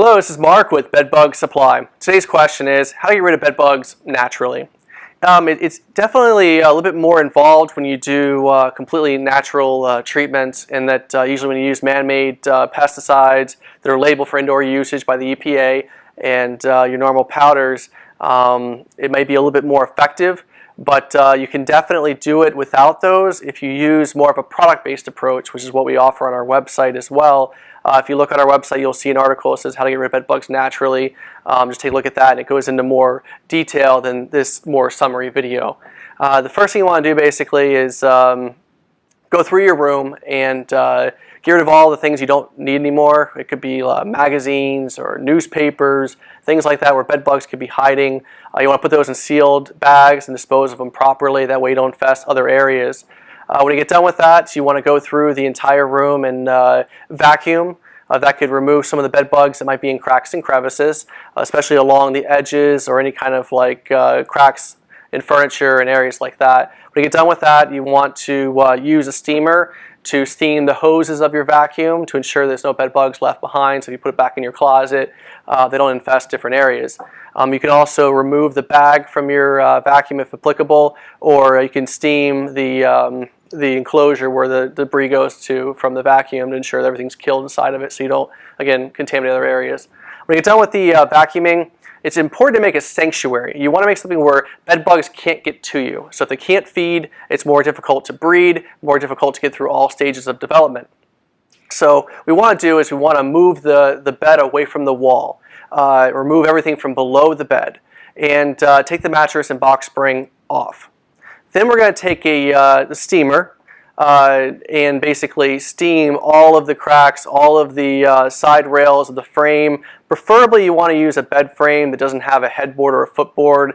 Hello, this is Mark with Bedbug Supply. Today's question is how to get rid of bed bugs naturally. It's definitely a little bit more involved when you do completely natural treatments, in that usually when you use man-made pesticides that are labeled for indoor usage by the EPA and your normal powders, it may be a little bit more effective, but you can definitely do it without those if you use more of a product-based approach, which is what we offer on our website as well. If you look at our website, you'll see an article that says how to get rid of bed bugs naturally. Just take a look at that, and it goes into more detail than this more summary video. The first thing you want to do basically is go through your room and get rid of all the things you don't need anymore. It could be magazines or newspapers, things like that where bed bugs could be hiding. You want to put those in sealed bags and dispose of them properly. That way you don't infest other areas. When you get done with that, you want to go through the entire room and vacuum. That could remove some of the bed bugs that might be in cracks and crevices, especially along the edges or any kind of like cracks in furniture and areas like that. When you get done with that, you want to use a steamer to steam the hoses of your vacuum to ensure there's no bed bugs left behind. So if you put it back in your closet, they don't infest different areas. You can also remove the bag from your vacuum if applicable, or you can steam the enclosure where the debris goes to from the vacuum to ensure that everything's killed inside of it so you don't, again, contaminate other areas. When you get done with the vacuuming, it's important to make a sanctuary. You want to make something where bed bugs can't get to you. So if they can't feed, it's more difficult to breed, more difficult to get through all stages of development. So what we want to do is we want to move the bed away from the wall, remove everything from below the bed, and take the mattress and box spring off. Then we're going to take the steamer and basically steam all of the cracks, all of the side rails of the frame. Preferably you want to use a bed frame that doesn't have a headboard or a footboard.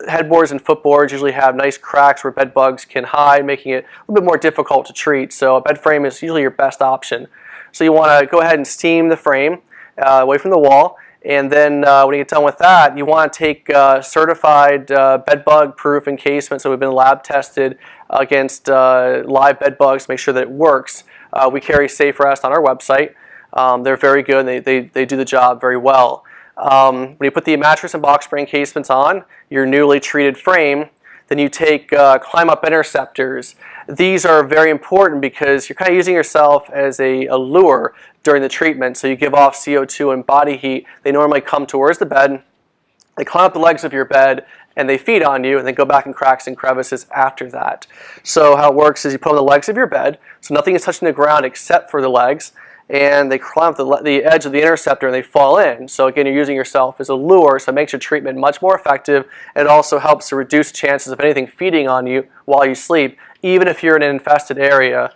Headboards and footboards usually have nice cracks where bed bugs can hide, making it a little bit more difficult to treat. So a bed frame is usually your best option. So you want to go ahead and steam the frame away from the wall. And then when you get done with that, you want to take certified bed bug proof encasements that have been lab tested against live bed bugs to make sure that it works. We carry Safe Rest on our website. They're very good, and they do the job very well. When you put the mattress and box spring encasements on your newly treated frame, then you take climb up interceptors. These are very important because you're kind of using yourself as a lure during the treatment. So you give off CO2 and body heat. They normally come towards the bed. They climb up the legs of your bed and they feed on you, and then go back in cracks and crevices after that. So how it works is you put on the legs of your bed, so nothing is touching the ground except for the legs, and they climb up the edge of the interceptor and they fall in. So again, you're using yourself as a lure, so it makes your treatment much more effective. And it also helps to reduce chances of anything feeding on you while you sleep, even if you're in an infested area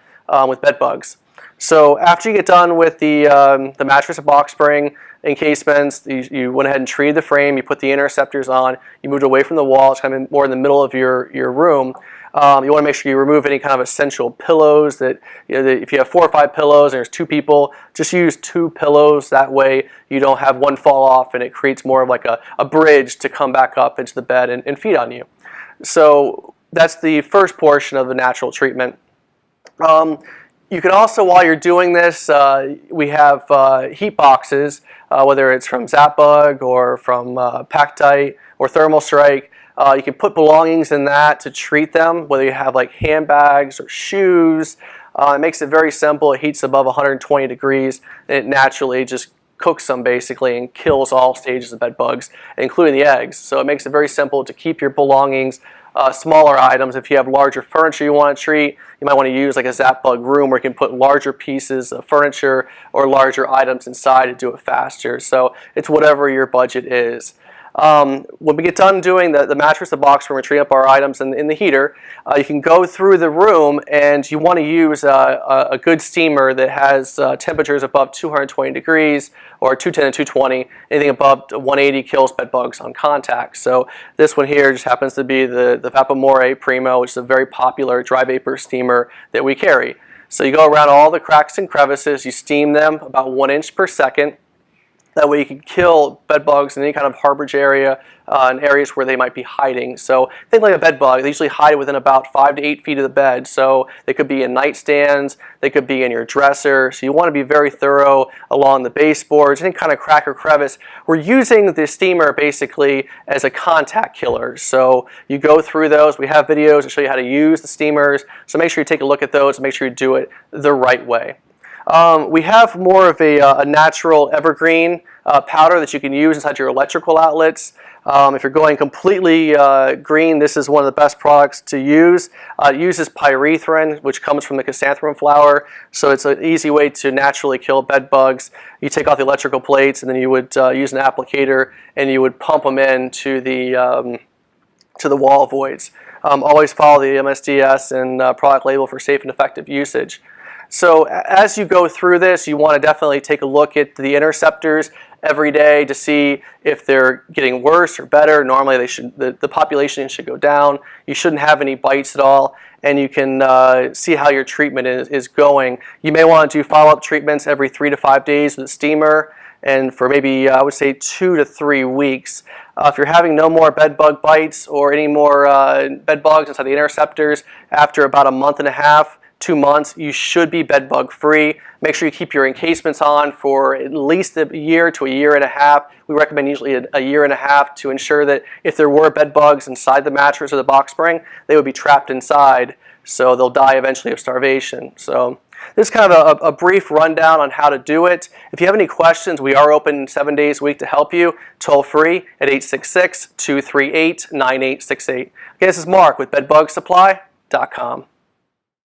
with bed bugs. So after you get done with the mattress and box spring encasements, you went ahead and treated the frame, you put the interceptors on, you moved away from the wall, it's kind of more in the middle of your room. You want to make sure you remove any kind of essential pillows. That, if you have 4 or 5 pillows and there's 2 people, just use 2 pillows. That way you don't have one fall off and it creates more of like a bridge to come back up into the bed and feed on you. So that's the first portion of the natural treatment. You can also, while you're doing this, we have heat boxes, whether it's from ZapBug or from Pactite or Thermal Strike. You can put belongings in that to treat them, whether you have like handbags or shoes. It makes it very simple. It heats above 120 degrees, and it naturally just cooks them basically and kills all stages of bed bugs, including the eggs. So it makes it very simple to keep your belongings, smaller items. If you have larger furniture you want to treat, you might want to use like a ZapBug room where you can put larger pieces of furniture or larger items inside to do it faster. So it's whatever your budget is. When we get done doing the mattress, the box spring, we're treating up our items in the heater, you can go through the room, and you want to use a good steamer that has temperatures above 220 degrees or 210 to 220. Anything above 180 kills bed bugs on contact. So this one here just happens to be the Vapamore Primo, which is a very popular dry vapor steamer that we carry. So you go around all the cracks and crevices, you steam them about 1 inch per second. That way you can kill bed bugs in any kind of harborage area and areas where they might be hiding. So think like a bed bug, they usually hide within about 5 to 8 feet of the bed. So they could be in nightstands, they could be in your dresser. So you want to be very thorough along the baseboards, any kind of crack or crevice. We're using the steamer basically as a contact killer. So you go through those. We have videos that show you how to use the steamers. So make sure you take a look at those and make sure you do it the right way. We have more of a natural evergreen powder that you can use inside your electrical outlets. If you're going completely green, this is one of the best products to use. It uses pyrethrin, which comes from the chrysanthemum flower, so it's an easy way to naturally kill bed bugs. You take off the electrical plates, and then you would use an applicator, and you would pump them into the wall voids. Always follow the MSDS and product label for safe and effective usage. So as you go through this, you want to definitely take a look at the interceptors every day to see if they're getting worse or better. Normally the population should go down. You shouldn't have any bites at all, and you can see how your treatment is going. You may want to do follow-up treatments every 3 to 5 days with the steamer, and for maybe I would say 2 to 3 weeks. If you're having no more bed bug bites or any more bed bugs inside the interceptors after about a month and a half, 2 months, you should be bed bug free. Make sure you keep your encasements on for at least a year to a year and a half. We recommend usually a year and a half to ensure that if there were bed bugs inside the mattress or the box spring, they would be trapped inside, so they'll die eventually of starvation. So this is kind of a brief rundown on how to do it. If you have any questions, we are open 7 days a week to help you, toll free at 866-238-9868. Okay, this is Mark with bedbugsupply.com.